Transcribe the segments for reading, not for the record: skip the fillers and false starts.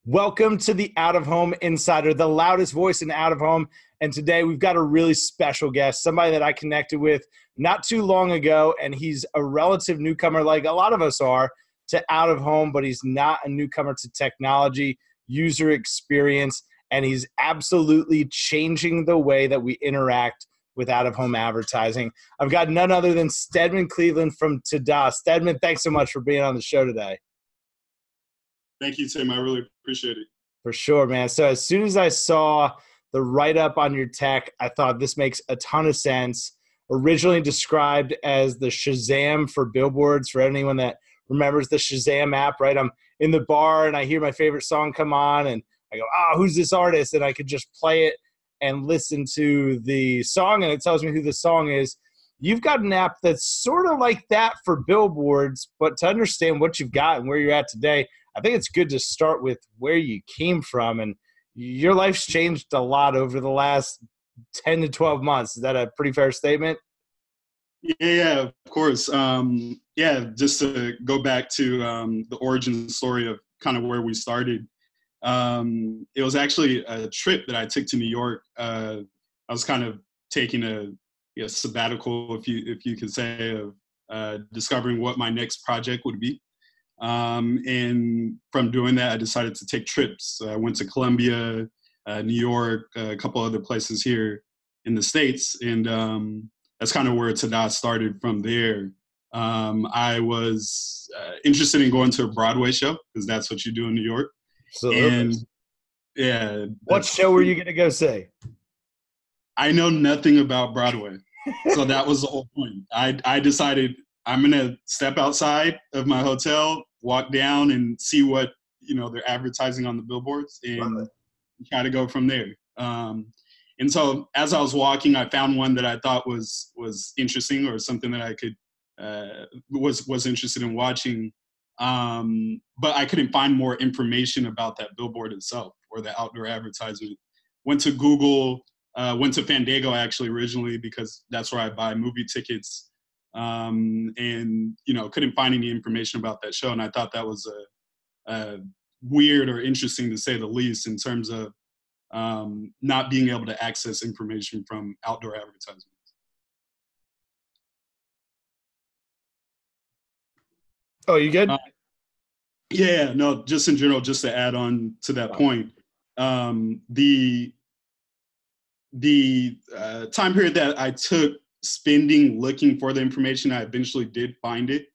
Welcome to the Out of Home Insider, the loudest voice in out of home. And today we've got a really special guest, somebody that I connected with not too long ago. And he's a relative newcomer, like a lot of us are, to out of home, but he's not a newcomer to technology, user experience, and he's absolutely changing the way that we interact with out of home advertising. I've got none other than Stedman Cleveland from Tada. Stedman, thanks so much for being on the show today. Thank you, Tim. I really appreciate it. For sure, man. So as soon as I saw the write-up on your tech, I thought this makes a ton of sense. Originally described as the Shazam for billboards, for anyone that remembers the Shazam app, right? I'm in the bar and I hear my favorite song come on and I go, who's this artist? And I could just play it and listen to the song and it tells me who the song is. You've got an app that's sort of like that for billboards, but to understand what you've got and where you're at today, I think it's good to start with where you came from. And your life's changed a lot over the last 10 to 12 months. Is that a pretty fair statement? Yeah, of course. Just to go back to the origin story of kind of where we started. It was actually a trip that I took to New York. I was kind of taking a sabbatical, if you could say, of discovering what my next project would be. And from doing that, I decided to take trips. I went to Colombia, New York, a couple other places here in the States. And that's kind of where Tada started from there. I was interested in going to a Broadway show because that's what you do in New York. Absolutely. And yeah. What show were you going to go see? I know nothing about Broadway. So that was the whole point. I decided I'm going to step outside of my hotel, walk down and see what, they're advertising on the billboards and try to go from there. And so as I was walking, I found one that I thought was interesting or something that I could, was interested in watching. But I couldn't find more information about that billboard itself or the outdoor advertisement. Went to Google, went to Fandango actually originally because that's where I buy movie tickets. And couldn't find any information about that show. And I thought that was a weird or interesting to say the least in terms of not being able to access information from outdoor advertisements. Oh, you good? No, just in general, just to add on to that point, the time period that I took spending looking for the information, I eventually did find it.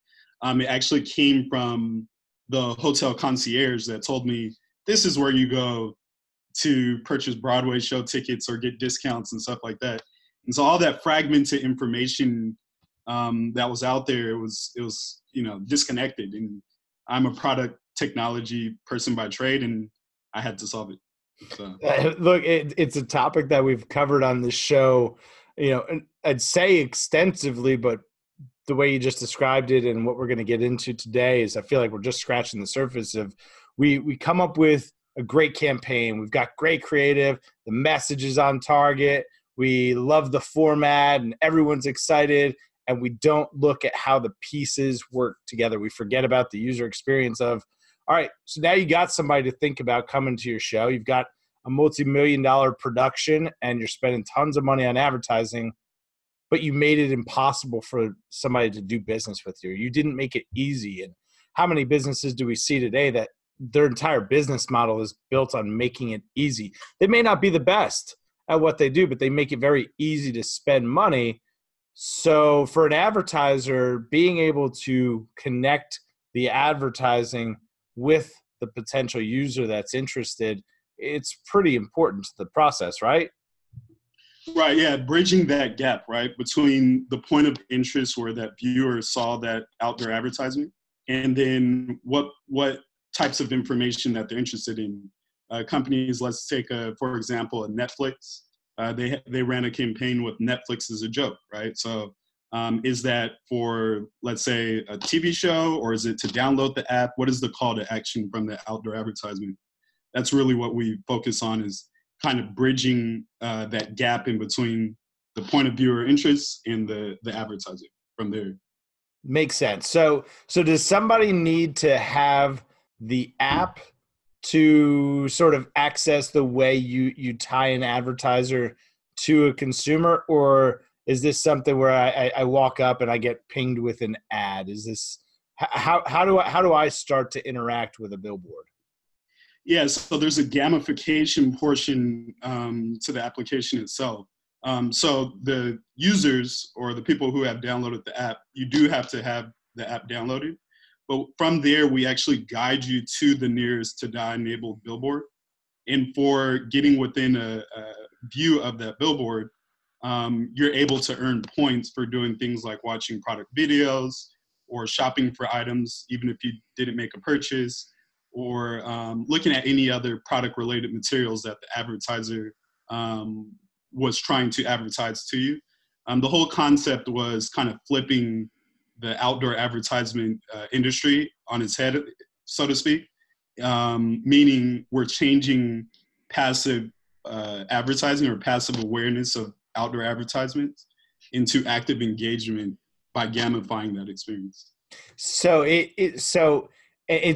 It actually came from the hotel concierge that told me this is where you go to purchase Broadway show tickets or get discounts and stuff like that. And so all that fragmented information that was out there, it was disconnected. And I'm a product technology person by trade, and I had to solve it. So. Look, it's a topic that we've covered on this show, and I'd say extensively, but the way you just described it and what we're going to get into today is I feel like we're just scratching the surface of we come up with a great campaign. We've got great creative. The message is on target. We love the format and everyone's excited. And we don't look at how the pieces work together. We forget about the user experience of, all right, so now you got somebody to think about coming to your show. You've got a multi-million-dollar production and you're spending tons of money on advertising, but you made it impossible for somebody to do business with you. You didn't make it easy. And how many businesses do we see today that their entire business model is built on making it easy? They may not be the best at what they do, but they make it very easy to spend money. So for an advertiser, being able to connect the advertising with the potential user that's interested, it's pretty important to the process, right? Right, yeah, bridging that gap, right, between the point of interest where that viewer saw that outdoor advertisement and then what types of information that they're interested in. Companies, let's take, for example, a Netflix. They ran a campaign with Netflix as a joke, right? So is that for, let's say, a TV show, or is it to download the app? What is the call to action from the outdoor advertisement? That's really what we focus on, is kind of bridging that gap in between the point of viewer interest and the advertising from there. Makes sense. So does somebody need to have the app to sort of access the way you tie an advertiser to a consumer, or is this something where I walk up and I get pinged with an ad? Is this how do I start to interact with a billboard? Yeah, so there's a gamification portion to the application itself. So the users or the people who have downloaded the app, you do have to have the app downloaded. But from there, we actually guide you to the nearest TDA-enabled billboard. And for getting within a view of that billboard, you're able to earn points for doing things like watching product videos or shopping for items, even if you didn't make a purchase, or looking at any other product-related materials that the advertiser was trying to advertise to you. The whole concept was kind of flipping the outdoor advertisement industry on its head, so to speak, meaning we're changing passive advertising or passive awareness of outdoor advertisements into active engagement by gamifying that experience. So it's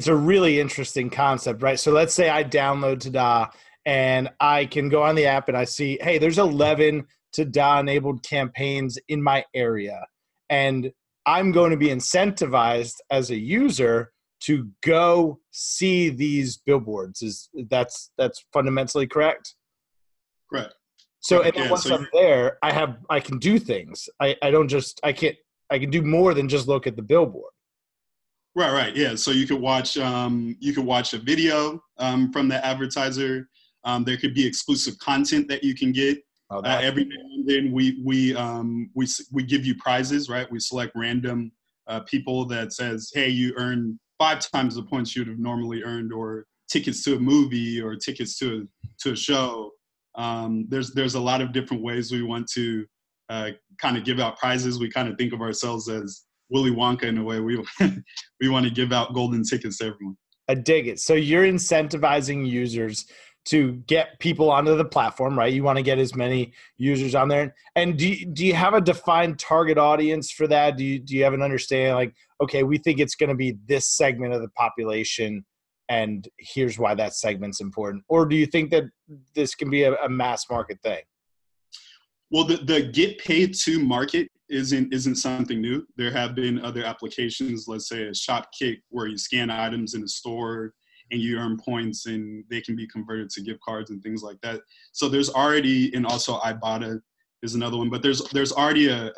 a really interesting concept, right? So let's say I download TDA and I can go on the app and I see, hey, there's 11 TDA-enabled campaigns in my area. And I'm going to be incentivized as a user to go see these billboards. That's fundamentally correct? Correct. So Correct. and then once I'm there, I can do things. I can do more than just look at the billboard. Right. Yeah. So you could watch a video from the advertiser. There could be exclusive content that you can get. Every now and then we give you prizes, right? We select random people that says, hey, you earn 5 times the points you'd have normally earned, or tickets to a movie or tickets to a show. There's a lot of different ways we want to kind of give out prizes. We kind of think of ourselves as Willy Wonka in a way. We want to give out golden tickets to everyone. I dig it. So you're incentivizing users to get people onto the platform, right? You want to get as many users on there. And do you have a defined target audience for that? Do you have an understanding like, okay, we think it's going to be this segment of the population and here's why that segment's important? Or do you think that this can be a mass market thing? Well, the get paid to market isn't something new. There have been other applications, let's say a Shopkick, where you scan items in a store and you earn points and they can be converted to gift cards and things like that. So there's already, and also Ibotta is another one, but there's already a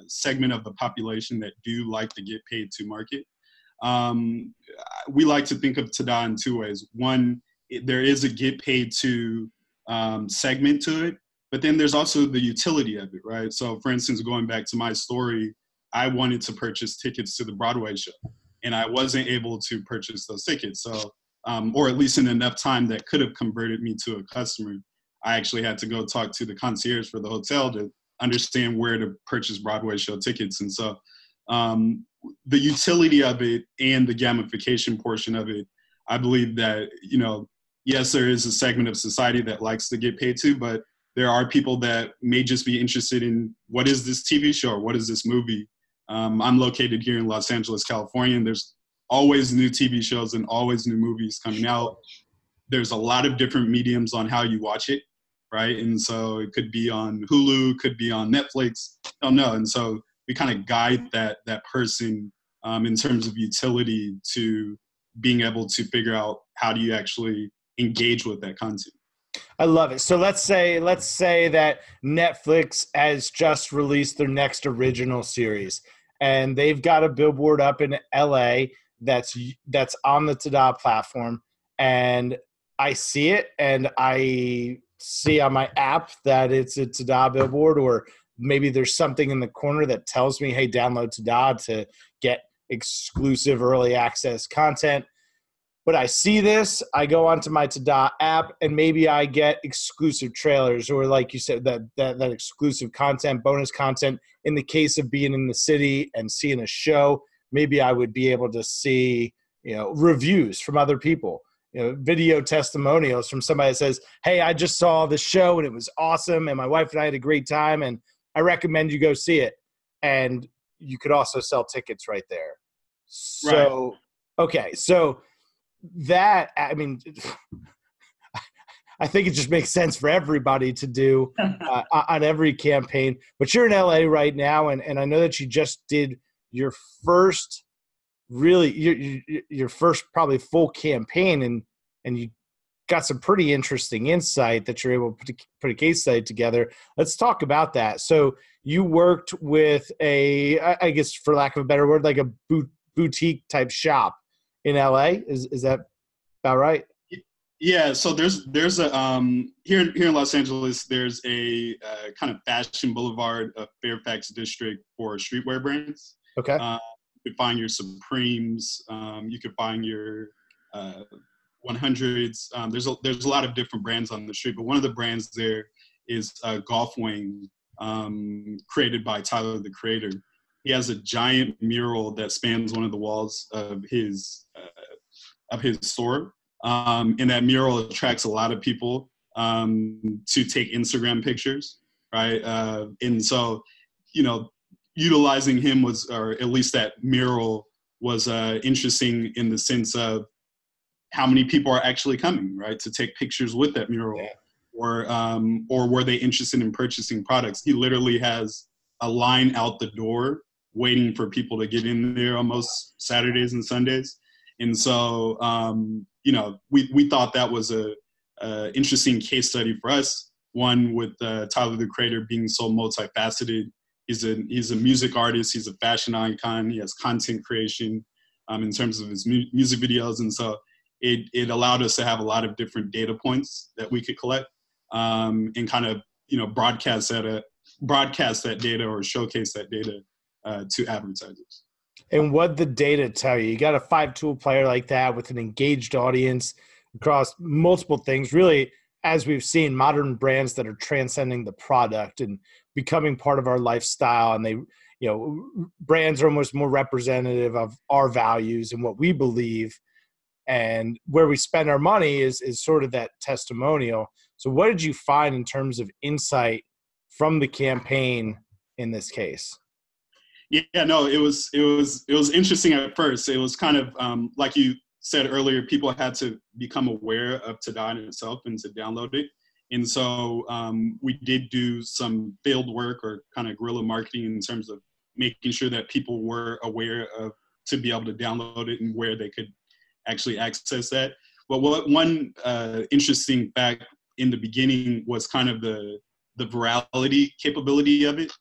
segment of the population that do like to get paid to market. We like to think of TDA in 2 ways. One, there is a get paid to segment to it, but then there's also the utility of it, right? So for instance, going back to my story, I wanted to purchase tickets to the Broadway show and I wasn't able to purchase those tickets. So, or at least in enough time that could have converted me to a customer. I actually had to go talk to the concierge for the hotel to understand where to purchase Broadway show tickets. And so the utility of it and the gamification portion of it, I believe that, yes, there is a segment of society that likes to get paid to, but there are people that may just be interested in what is this TV show or what is this movie. I'm located here in Los Angeles, California, and there's always new TV shows and always new movies coming out. There's a lot of different mediums on how you watch it, right? And so it could be on Hulu, could be on Netflix, I don't know. And so we kind of guide that person in terms of utility to being able to figure out how do you actually engage with that content. I love it. So let's say that Netflix has just released their next original series and they've got a billboard up in LA that's on the TDA platform, and I see it and I see on my app that it's a TDA billboard, or maybe there's something in the corner that tells me, hey, download TDA to get exclusive early access content. But I see this, I go onto my TDA app, and maybe I get exclusive trailers, or like you said, that exclusive content, bonus content. In the case of being in the city and seeing a show, maybe I would be able to see, reviews from other people, video testimonials from somebody that says, hey, I just saw the show and it was awesome, and my wife and I had a great time, and I recommend you go see it. And you could also sell tickets right there. So, right. Okay, so that, I mean, I think it just makes sense for everybody to do on every campaign. But you're in LA right now, and I know that you just did your first your first probably full campaign, and you got some pretty interesting insight that you're able to put a case study together. Let's talk about that. So you worked with I guess for lack of a better word, like a boutique type shop in LA. Is that about right? Yeah, so there's a here in Los Angeles, there's a kind of fashion boulevard of Fairfax district for streetwear brands. Okay. You could find your Supremes. You could find your 100s. There's a lot of different brands on the street, but one of the brands there is Golf Wing, created by Tyler the Creator. He has a giant mural that spans one of the walls of his store. And that mural attracts a lot of people to take Instagram pictures, right? And so, utilizing him or at least that mural was interesting in the sense of how many people are actually coming, right, to take pictures with that mural, or were they interested in purchasing products? He literally has a line out the door waiting for people to get in there on most Saturdays and Sundays. And so, we thought that was a interesting case study for us. One with Tyler the Creator being so multifaceted. He's a music artist. He's a fashion icon. He has content creation in terms of his music videos, and so it allowed us to have a lot of different data points that we could collect and kind of broadcast that data or showcase that data to advertisers. And what the data tell you? You got a 5-tool player like that with an engaged audience across multiple things. Really, as we've seen, modern brands that are transcending the product and becoming part of our lifestyle, and they, brands are almost more representative of our values and what we believe, and where we spend our money is sort of that testimonial. So, what did you find in terms of insight from the campaign in this case? Yeah, no, it was interesting at first. It was kind of like you said earlier, people had to become aware of Tada in itself and to download it. And so we did do some field work or kind of guerrilla marketing in terms of making sure that people were aware of to be able to download it and where they could actually access that. But one interesting fact in the beginning was kind of the virality capability of it.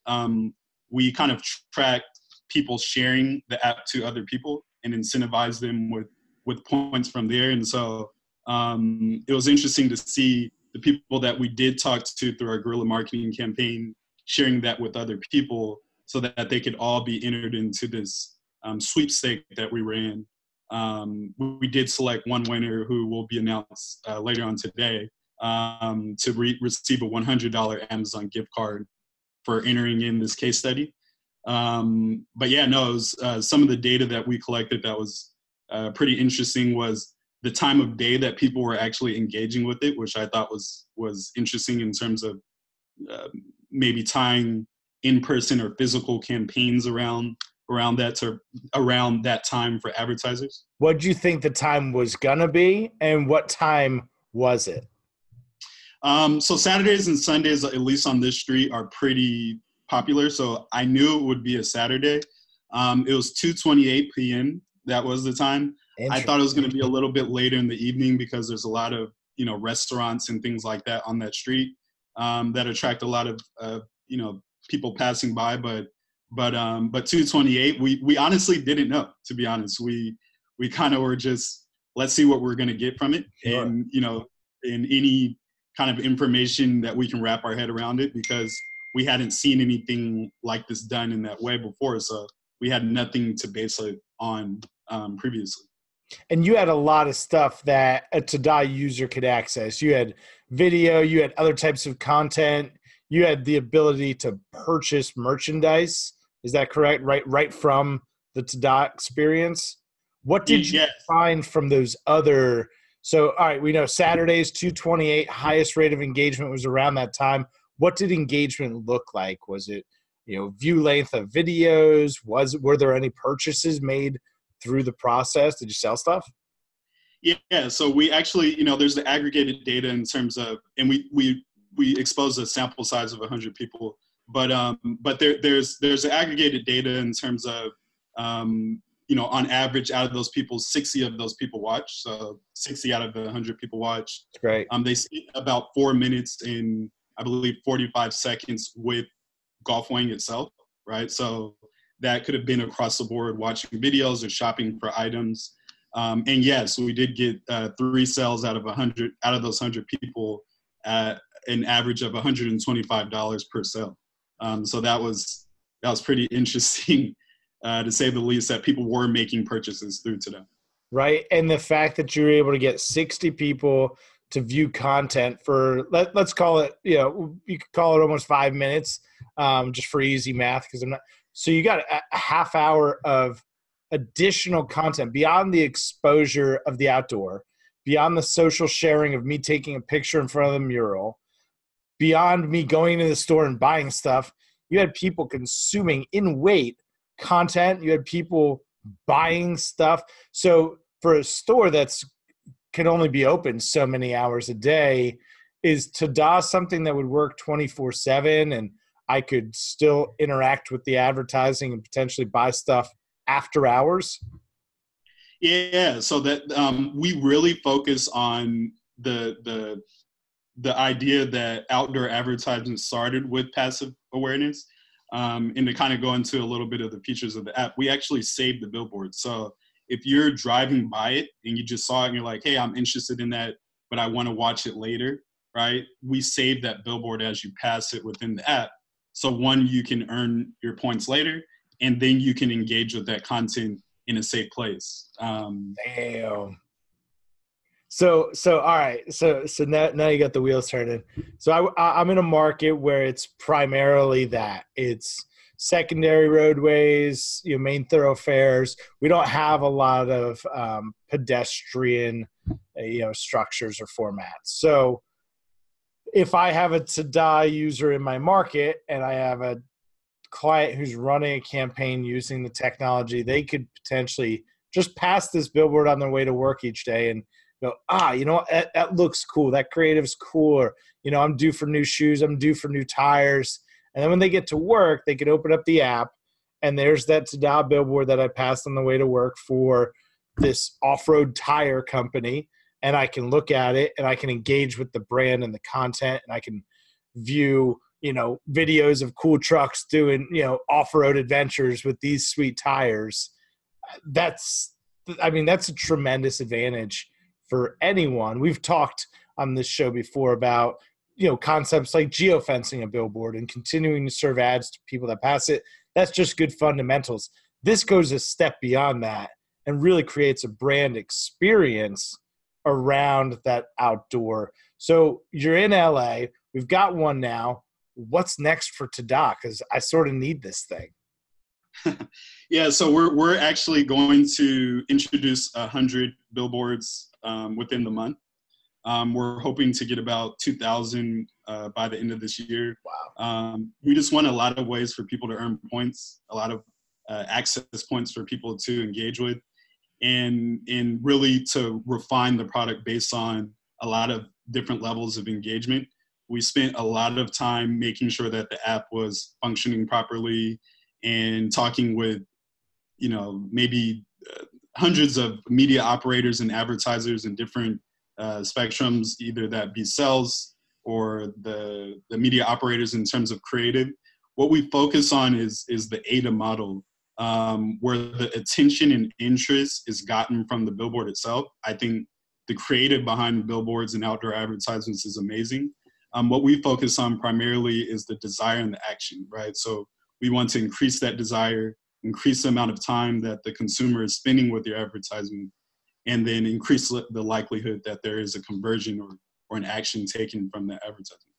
We kind of tracked people sharing the app to other people and incentivize them with points from there. And so it was interesting to see the people that we did talk to through our guerrilla marketing campaign sharing that with other people so that they could all be entered into this sweepstake that we ran. We did select one winner who will be announced later on today to receive a $100 Amazon gift card for entering in this case study. But yeah, no, it was, some of the data that we collected that was pretty interesting was the time of day that people were actually engaging with it, which I thought was interesting in terms of maybe tying in-person or physical campaigns around that time for advertisers. What did you think the time was gonna be, and what time was it? So Saturdays and Sundays, at least on this street, are pretty popular. So I knew it would be a Saturday. It was 2:28 p.m. That was the time. I thought it was going to be a little bit later in the evening because there's a lot of, restaurants and things like that on that street that attract a lot of, people passing by. But 2:28, we honestly didn't know, to be honest. We kind of were just, let's see what we're going to get from it. Sure. And, in any kind of information that we can wrap our head around it, because we hadn't seen anything like this done in that way before. So we had nothing to base it on previously. And you had a lot of stuff that a Tada user could access. You had video, you had other types of content, you had the ability to purchase merchandise. Is that correct? Right from the Tada experience. What did you find from those other? So, all right, we know Saturdays, 2:28, highest rate of engagement was around that time. What did engagement look like? Was it, view length of videos? Were there any purchases made through the process? Did you sell stuff? Yeah, so we actually, there's the aggregated data in terms of, and we expose a sample size of 100 people, but there's the aggregated data in terms of, on average, out of those people, 60 of those people watch. So 60 out of the 100 people watch. That's great. They spent about 4 minutes in, I believe, 45 seconds with Golf Wang itself, right? So that could have been across the board, watching videos or shopping for items. And yes, we did get 3 sales out of those 100 people at an average of $125 per sale. So that was pretty interesting, to say the least, that people were making purchases through today. Right. And the fact that you were able to get 60 people to view content for, let's call it, you could call it almost 5 minutes, just for easy math. So you got a half hour of additional content beyond the exposure of the outdoor, beyond the social sharing of me taking a picture in front of the mural, beyond me going to the store and buying stuff. You had people consuming in weight content. You had people buying stuff. So for a store that's can only be open so many hours a day, is Tada something that would work 24/7 and I could still interact with the advertising and potentially buy stuff after hours? Yeah, so that we really focus on the idea that outdoor advertising started with passive awareness. And to kind of go into a little bit of the features of the app, we actually save the billboard. So if you're driving by it and you just saw it and you're like, hey, I'm interested in that, but I want to watch it later, right? We save that billboard as you pass it within the app. So one, you can earn your points later, and then you can engage with that content in a safe place. Damn. So all right. So now you got the wheels turning. So I'm in a market where it's primarily that it's secondary roadways, main thoroughfares. We don't have a lot of pedestrian, structures or formats. So if I have a Tada user in my market and I have a client who's running a campaign using the technology, they could potentially just pass this billboard on their way to work each day and go, that looks cool. That creative's cool. Or, I'm due for new shoes. I'm due for new tires. And then when they get to work, they can open up the app and there's that Tada billboard that I passed on the way to work for this off-road tire company. And I can look at it and I can engage with the brand and the content, and I can view, videos of cool trucks doing, off-road adventures with these sweet tires. That's a tremendous advantage for anyone. We've talked on this show before about, concepts like geofencing a billboard and continuing to serve ads to people that pass it. That's just good fundamentals. This goes a step beyond that and really creates a brand experience around that outdoor. So you're in LA. We've got one now. What's next for Tada? Because I sort of need this thing. Yeah, so we're actually going to introduce 100 billboards within the month. We're hoping to get about 2,000 by the end of this year. Wow. We just want a lot of ways for people to earn points, a lot of access points for people to engage with, and really to refine the product based on a lot of different levels of engagement. We spent a lot of time making sure that the app was functioning properly and talking with, maybe hundreds of media operators and advertisers in different spectrums, either that be sales or the media operators in terms of creative. What we focus on is the AIDA model, where the attention and interest is gotten from the billboard itself. I think the creative behind billboards and outdoor advertisements is amazing. What we focus on primarily is the desire and the action, right? So we want to increase that desire, increase the amount of time that the consumer is spending with your advertisement, and then increase the likelihood that there is a conversion or an action taken from that advertisement.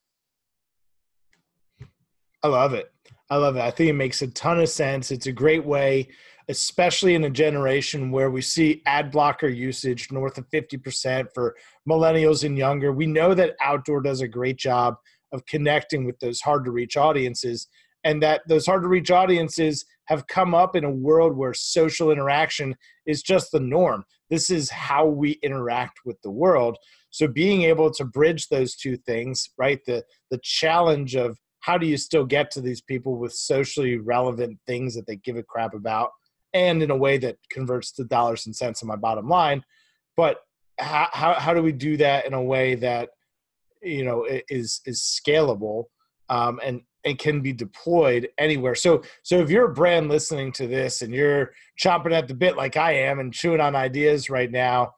I love it. I think it makes a ton of sense. It's a great way, especially in a generation where we see ad blocker usage north of 50% for millennials and younger. We know that outdoor does a great job of connecting with those hard to reach audiences, and that those hard to reach audiences have come up in a world where social interaction is just the norm. This is how we interact with the world. So being able to bridge those two things, right? The challenge of how do you still get to these people with socially relevant things that they give a crap about, and in a way that converts to dollars and cents on my bottom line. But how do we do that in a way that, you know, is scalable, and can be deployed anywhere? So if you're a brand listening to this and you're chomping at the bit like I am and chewing on ideas right now,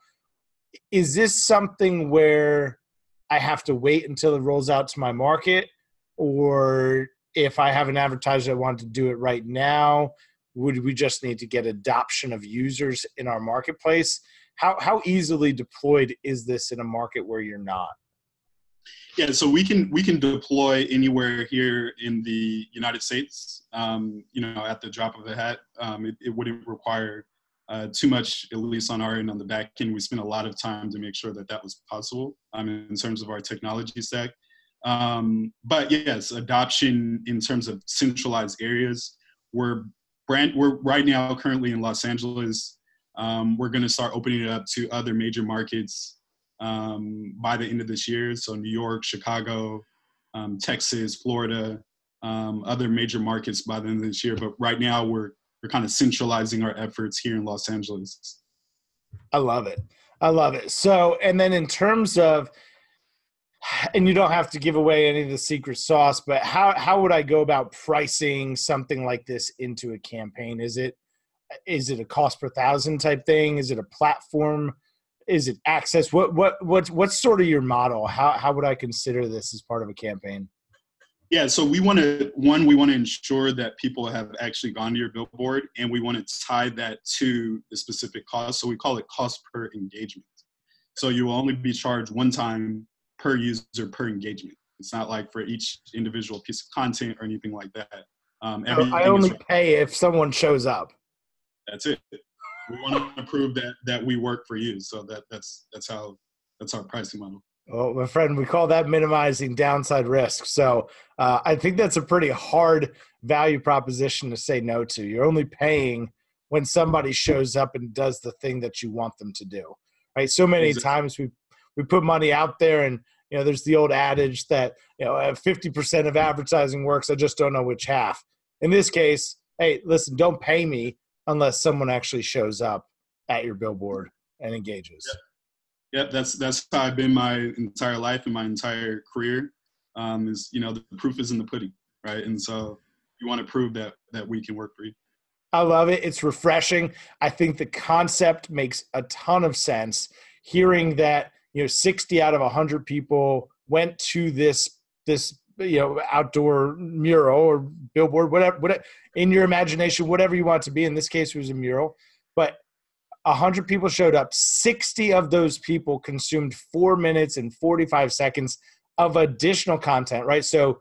is this something where I have to wait until it rolls out to my market? Or if I have an advertiser that wanted to do it right now, would we just need to get adoption of users in our marketplace? How easily deployed is this in a market where you're not? Yeah, so we can deploy anywhere here in the United States. You know, at the drop of a hat. It wouldn't require too much, at least on our end. On the back end, we spent a lot of time to make sure that that was possible in terms of our technology stack. But yes, adoption in terms of centralized areas. We're right now currently in Los Angeles. We're going to start opening it up to other major markets by the end of this year. So New York, Chicago, Texas, Florida, other major markets by the end of this year. But right now we're kind of centralizing our efforts here in Los Angeles. I love it. I love it. So, and then in terms of, and you don't have to give away any of the secret sauce, but how would I go about pricing something like this into a campaign? Is it a cost per thousand type thing? Is it a platform? Is it access? What's sort of your model? How would I consider this as part of a campaign? Yeah, so we want to ensure that people have actually gone to your billboard, and we want to tie that to the specific cost. So we call it cost per engagement. So you will only be charged one time per user per engagement. It's not like for each individual piece of content or anything like that. I only pay if someone shows up. That's it. We want to prove that we work for you. So that's our pricing model. Well, my friend, we call that minimizing downside risk. So I think that's a pretty hard value proposition to say no to. You're only paying when somebody shows up and does the thing that you want them to do, right? So many times we put money out there, and you know, there's the old adage that, you know, 50% of advertising works. I just don't know which half. In this case, hey, listen, don't pay me unless someone actually shows up at your billboard and engages. Yep, that's how I've been my entire life and my entire career. Is, you know, the proof is in the pudding, right? And so you want to prove that we can work for you. I love it. It's refreshing. I think the concept makes a ton of sense. Hearing that, you know, 60 out of 100 people went to this you know, outdoor mural or billboard, whatever in your imagination, whatever you want it to be. In this case, it was a mural, but 100 people showed up. 60 of those people consumed 4 minutes and 45 seconds of additional content, right? So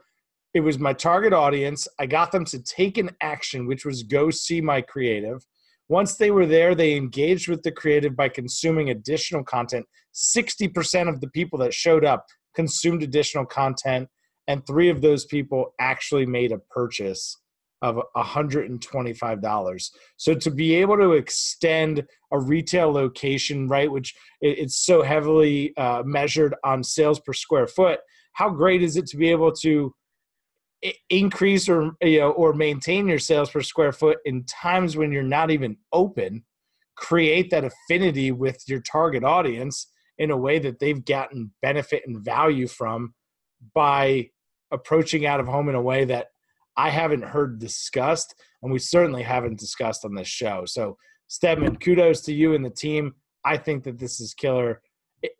it was my target audience. I got them to take an action, which was go see my creative. Once they were there, they engaged with the creative by consuming additional content. 60% of the people that showed up consumed additional content, and 3 of those people actually made a purchase of $125. So to be able to extend a retail location, right, which it's so heavily measured on sales per square foot, how great is it to be able to increase or, you know, or maintain your sales per square foot in times when you're not even open, create that affinity with your target audience in a way that they've gotten benefit and value from by approaching out of home in a way that I haven't heard discussed, and we certainly haven't discussed on this show. So Stedman, kudos to you and the team. I think that this is killer.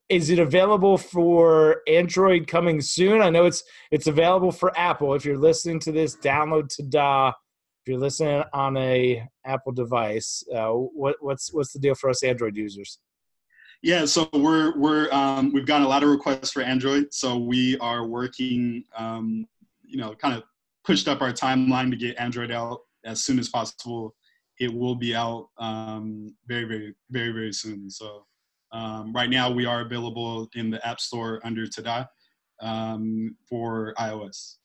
Is it available for Android coming soon? I know it's available for Apple. If you're listening to this, download Tada. If you're listening on a Apple device, what's the deal for us Android users? Yeah, so we've gotten a lot of requests for Android. So we are working, you know, kind of pushed up our timeline to get Android out as soon as possible. It will be out very, very, very, very soon. So right now we are available in the App Store under Tada for iOS.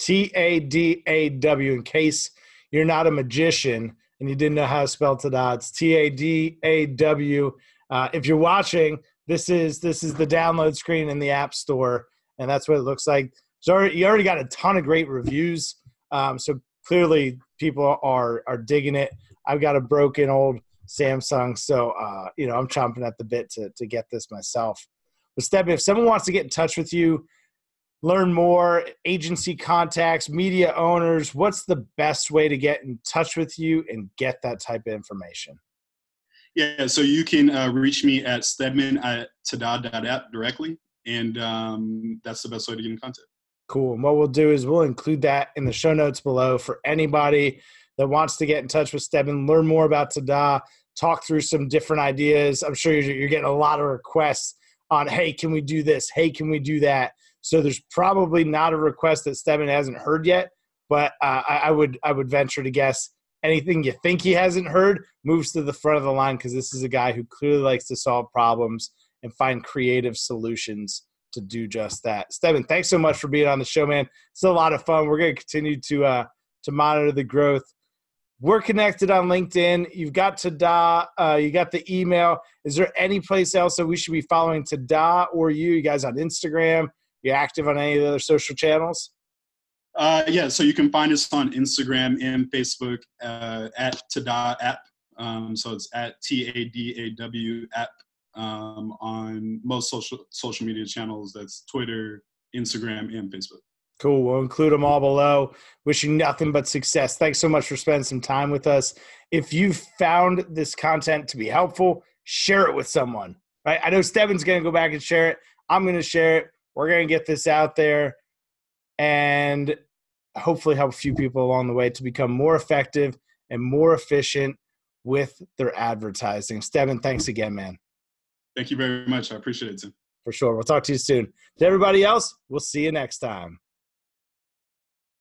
TADAW. In case you're not a magician and you didn't know how to spell Tada, it's TADAW. If you're watching, this is the download screen in the App Store, and that's what it looks like. So you already got a ton of great reviews. So clearly people are digging it. I've got a broken old Samsung, so I'm chomping at the bit to get this myself. But Stephen, if someone wants to get in touch with you, learn more, agency contacts, media owners, what's the best way to get in touch with you and get that type of information? Yeah, so you can reach me at stedman@tada.app directly, and that's the best way to get in contact. Cool. And what we'll do is we'll include that in the show notes below for anybody that wants to get in touch with Stedman, learn more about Tada, talk through some different ideas. I'm sure you're getting a lot of requests on, hey, can we do this? Hey, can we do that? So there's probably not a request that Stedman hasn't heard yet, but I would venture to guess anything you think he hasn't heard moves to the front of the line, because this is a guy who clearly likes to solve problems and find creative solutions to do just that. Stedman, thanks so much for being on the show, man. It's a lot of fun. We're going to continue to monitor the growth. We're connected on LinkedIn. You've got Tada. You got the email. Is there any place else that we should be following Tada or you? You guys on Instagram? You active on any of the other social channels? Yeah, so you can find us on Instagram and Facebook at Tada app. So it's at TADAW app on most social media channels. That's Twitter, Instagram, and Facebook. Cool. We'll include them all below. Wishing nothing but success. Thanks so much for spending some time with us. If you found this content to be helpful, share it with someone. Right? I know Stedman's going to go back and share it. I'm going to share it. We're going to get this out there and hopefully help a few people along the way to become more effective and more efficient with their advertising. Stedman, thanks again, man. Thank you very much. I appreciate it, Tim. For sure. We'll talk to you soon. To everybody else, we'll see you next time.